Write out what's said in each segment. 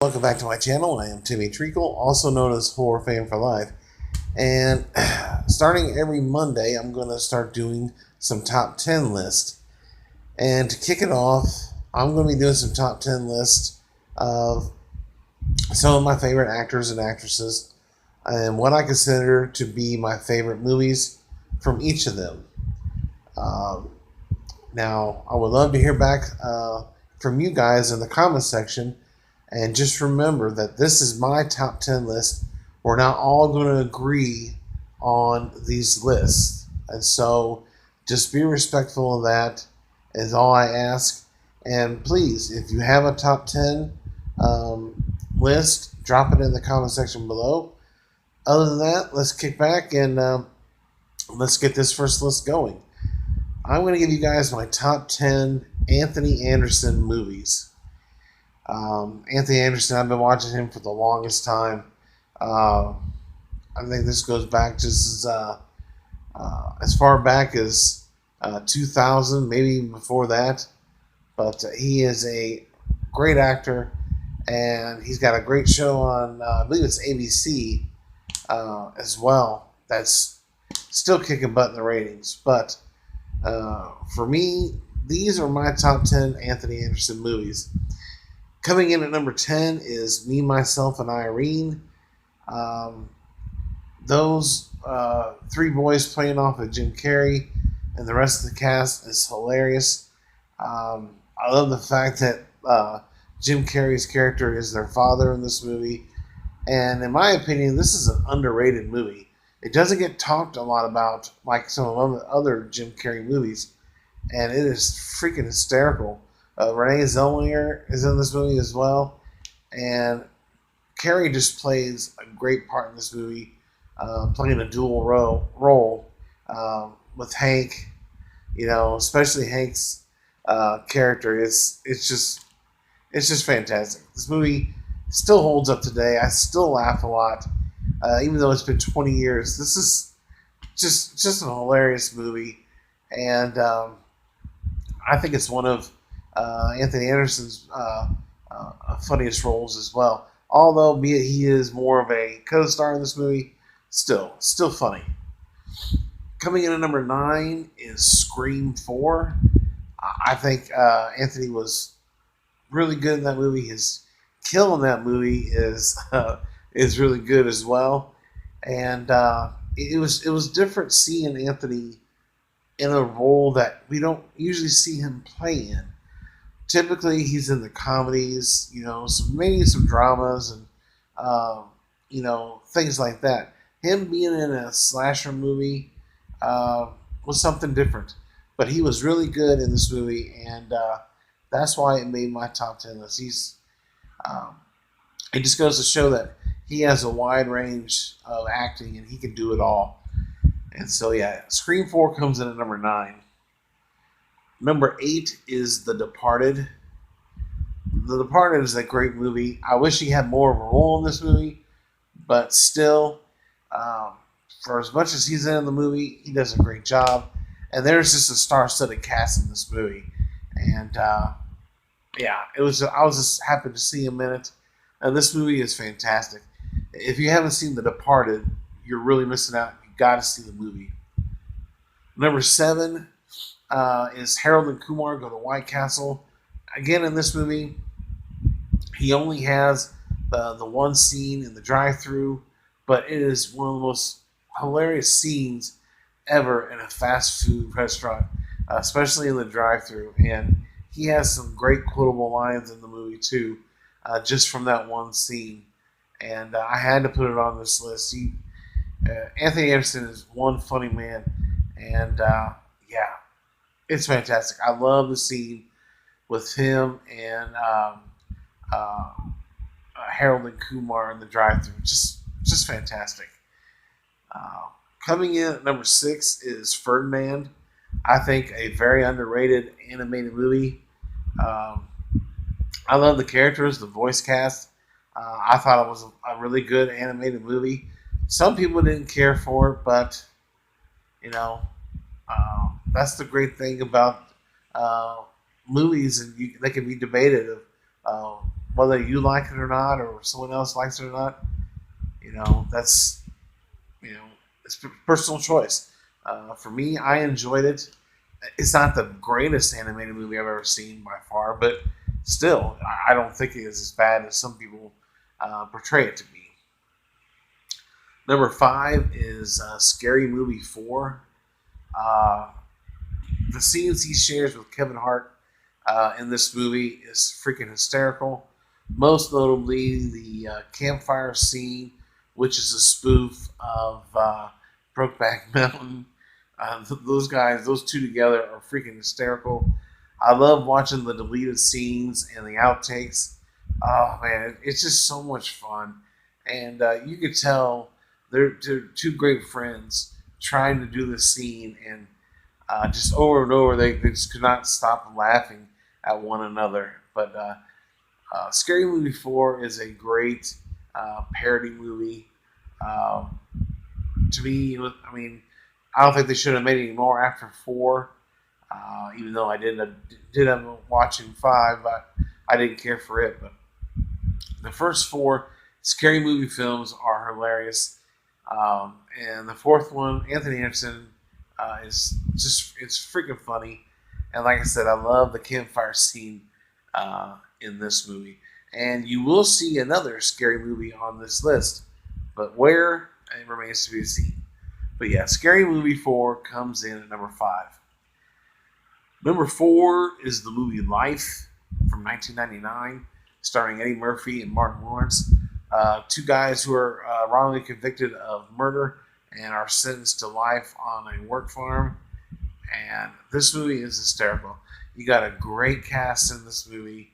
Welcome back to my channel. I am Timmy Treacle, also known as Horror Fan for Life. And starting every Monday, I'm going to start doing some top 10 lists. And to kick it off, I'm going to be doing some top 10 lists of some of my favorite actors and actresses and what I consider to be my favorite movies from each of them. Um, Now, I would love to hear back from you guys in the comment section. And just remember that this is my top 10 list. We're not all going to agree on these lists. And so just be respectful of that, is all I ask. And please, if you have a top 10 list, drop it in the comment section below. Other than that, let's kick back and let's get this first list going. I'm going to give you guys my top 10 Anthony Anderson movies. Anthony Anderson, I've been watching him for the longest time. I think this goes back just as far back as 2000, maybe even before that. But he is a great actor, and he's got a great show on, I believe it's ABC as well. That's still kicking butt in the ratings. But for me, these are my top 10 Anthony Anderson movies. Coming in at number 10 is Me, Myself, and Irene. Those three boys playing off of Jim Carrey and the rest of the cast is hilarious. I love the fact that Jim Carrey's character is their father in this movie. And in my opinion, this is an underrated movie. It doesn't get talked a lot about like some of the other Jim Carrey movies. And it is freaking hysterical. Renee Zellweger is in this movie as well. And Carrey just plays a great part in this movie, playing a dual role with Hank. You know, especially Hank's character. It's just fantastic. This movie still holds up today. I still laugh a lot, even though it's been 20 years. This is just a hilarious movie, and I think it's one of Anthony Anderson's funniest roles as well. Although he is more of a co-star in this movie, still funny. Coming in at number 9 is Scream 4. I think Anthony was really good in that movie. His kill in that movie is really good as well, and it was different seeing Anthony in a role that we don't usually see him play in. Typically, he's in the comedies, maybe some dramas and things like that. Him being in a slasher movie was something different, but he was really good in this movie, and that's why it made my top 10 list. It just goes to show that he has a wide range of acting, and he can do it all. And so, yeah, Scream 4 comes in at number 9. Number 8 is The Departed. The Departed is a great movie. I wish he had more of a role in this movie, but still, for as much as he's in the movie, he does a great job. And there's just a star-studded cast in this movie. And yeah, I was just happy to see him in it. And this movie is fantastic. If you haven't seen The Departed, you're really missing out. You got to see the movie. Number 7 is Harold and Kumar Go to White Castle. Again, in this movie, he only has the one scene in the drive-thru, but it is one of the most hilarious scenes ever in a fast food restaurant, especially in the drive-thru. And he has some great quotable lines in the movie too, just from that one scene. And I had to put it on this list. Anthony Anderson is one funny man, and yeah, it's fantastic. I love the scene with him and Harold and Kumar in the drive-thru. Just fantastic. Coming in at number 6 is Ferdinand. I think a very underrated animated movie. I love the characters, the voice cast. I thought it was a really good animated movie. Some people didn't care for it, but that's the great thing about movies, and they can be debated of whether you like it or not, or someone else likes it or not, that's it's personal choice. For me, I enjoyed it. It's not the greatest animated movie I've ever seen by far, but still, I don't think it is as bad as some people portray it to be. Number five is Scary Movie 4. Uh, the scenes he shares with Kevin Hart in this movie is freaking hysterical. Most notably, the campfire scene, which is a spoof of Brokeback Mountain. Those guys, those two together, are freaking hysterical. I love watching the deleted scenes and the outtakes. Oh man, it's just so much fun, and you could tell they're two great friends trying to do this scene, and just over and over, they just could not stop laughing at one another. But Scary Movie 4 is a great parody movie. Um, to me, I mean, I don't think they should have made any more after 4. Even though I did end up watching 5, but I didn't care for it. But the first 4 Scary Movie films are hilarious, and the fourth one, Anthony Anderson, it's freaking funny. And like I said, I love the campfire scene in this movie. And you will see another scary movie on this list, but where, it remains to be seen. But yeah, Scary Movie 4 comes in at number 5. Number 4 is the movie Life from 1999, starring Eddie Murphy and Martin Lawrence. Two guys who are wrongly convicted of murder and are sentenced to life on a work farm. And this movie is hysterical. You got a great cast in this movie.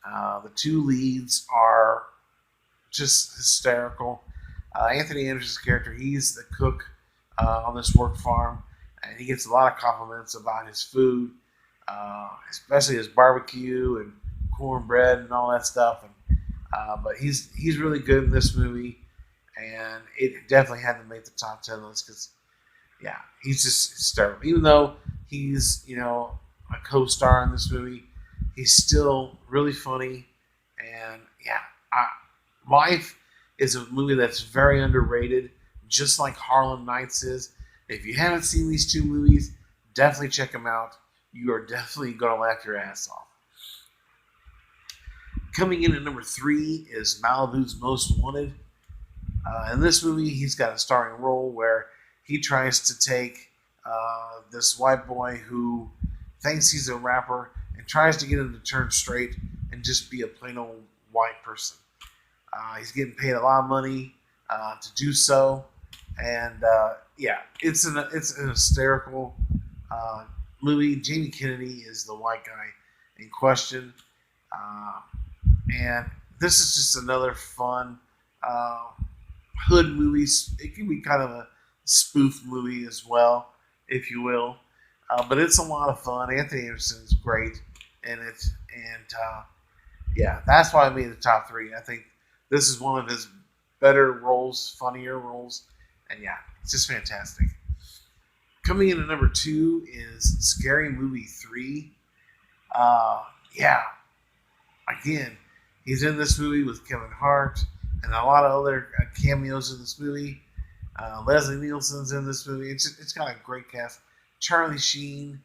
The two leads are just hysterical. Anthony Anderson's character, he's the cook on this work farm, and he gets a lot of compliments about his food, especially his barbecue and cornbread and all that stuff. And but he's really good in this movie, and it definitely had to make the top 10 list because, yeah, he's just hysterical. Even though he's a co-star in this movie, he's still really funny. And yeah, Life is a movie that's very underrated, just like Harlem Nights is. If you haven't seen these two movies, definitely check them out. You are definitely going to laugh your ass off. Coming in at number 3 is Malibu's Most Wanted. In this movie, he's got a starring role where he tries to take this white boy who thinks he's a rapper and tries to get him to turn straight and just be a plain old white person. He's getting paid a lot of money to do so, and yeah, it's an hysterical movie. Jamie Kennedy is the white guy in question, and this is just another fun hood movie. It can be kind of a spoof movie as well, if you will, but it's a lot of fun. Anthony Anderson is great in it, and yeah, that's why I made the top 3. I think this is one of his better roles, funnier roles, and yeah, it's just fantastic. Coming in at number 2 is Scary Movie 3. Yeah, again, he's in this movie with Kevin Hart and a lot of other cameos in this movie. Leslie Nielsen's in this movie. It's got a great cast. Charlie Sheen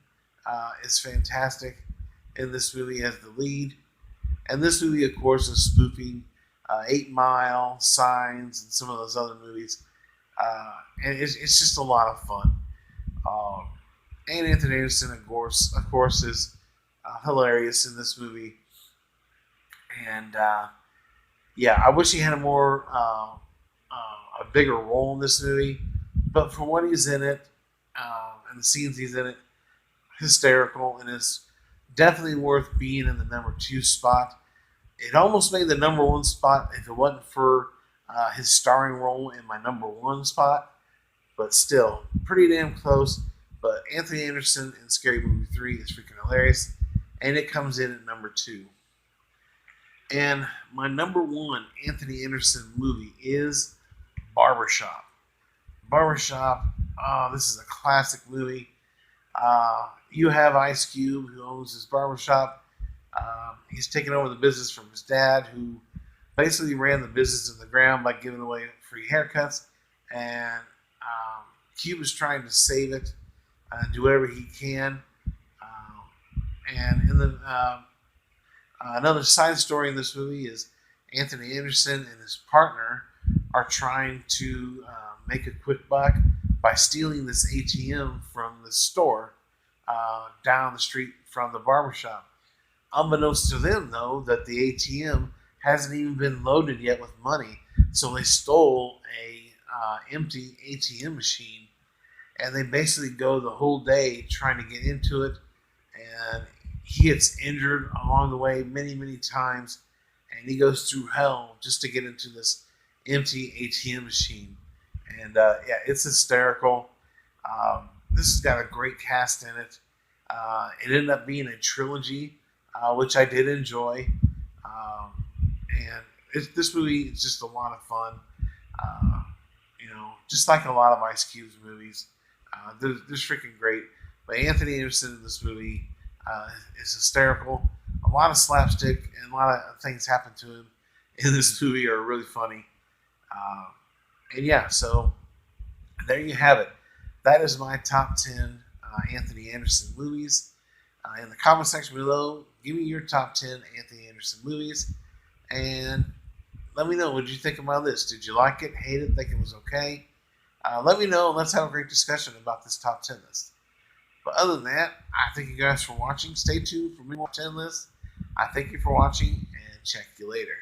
is fantastic in this movie as the lead. And this movie, of course, is spoofing 8 Mile, Signs, and some of those other movies. And it's just a lot of fun. And Anthony Anderson, of course, is hilarious in this movie. And yeah, I wish he had a bigger role in this movie. But for what he's in it, and the scenes he's in it, hysterical, and is definitely worth being in the number 2 spot. It almost made the number 1 spot if it wasn't for his starring role in my number 1 spot. But still, pretty damn close. But Anthony Anderson in Scary Movie 3 is freaking hilarious. And it comes in at number 2. And my number 1 Anthony Anderson movie is Barbershop. Barbershop, this is a classic movie. You have Ice Cube, who owns his barbershop, He's taken over the business from his dad, who basically ran the business in the ground by giving away free haircuts. And Cuba's trying to save it, do whatever he can. And in the another side story in this movie is Anthony Anderson and his partner are trying to make a quick buck by stealing this ATM from the store down the street from the barbershop. Unbeknownst to them, though, that the ATM hasn't even been loaded yet with money, so they stole a empty ATM machine, and they basically go the whole day trying to get into it, and he gets injured along the way many, many times, and he goes through hell just to get into this empty ATM machine. And yeah, it's hysterical. This has got a great cast in it. It ended up being a trilogy, which I did enjoy. And this movie is just a lot of fun. Just like a lot of Ice Cube's movies. They're freaking great. But Anthony Anderson in this movie is hysterical. A lot of slapstick and a lot of things happen to him in this movie are really funny. And yeah, so there you have it. That is my top 10 Anthony Anderson movies. In the comment section below, give me your top 10 Anthony Anderson movies. And let me know, what did you think of my list? Did you like it, hate it, think it was okay? Let me know, and let's have a great discussion about this top 10 list. But other than that, I thank you guys for watching. Stay tuned for more 10 lists. I thank you for watching, and check you later.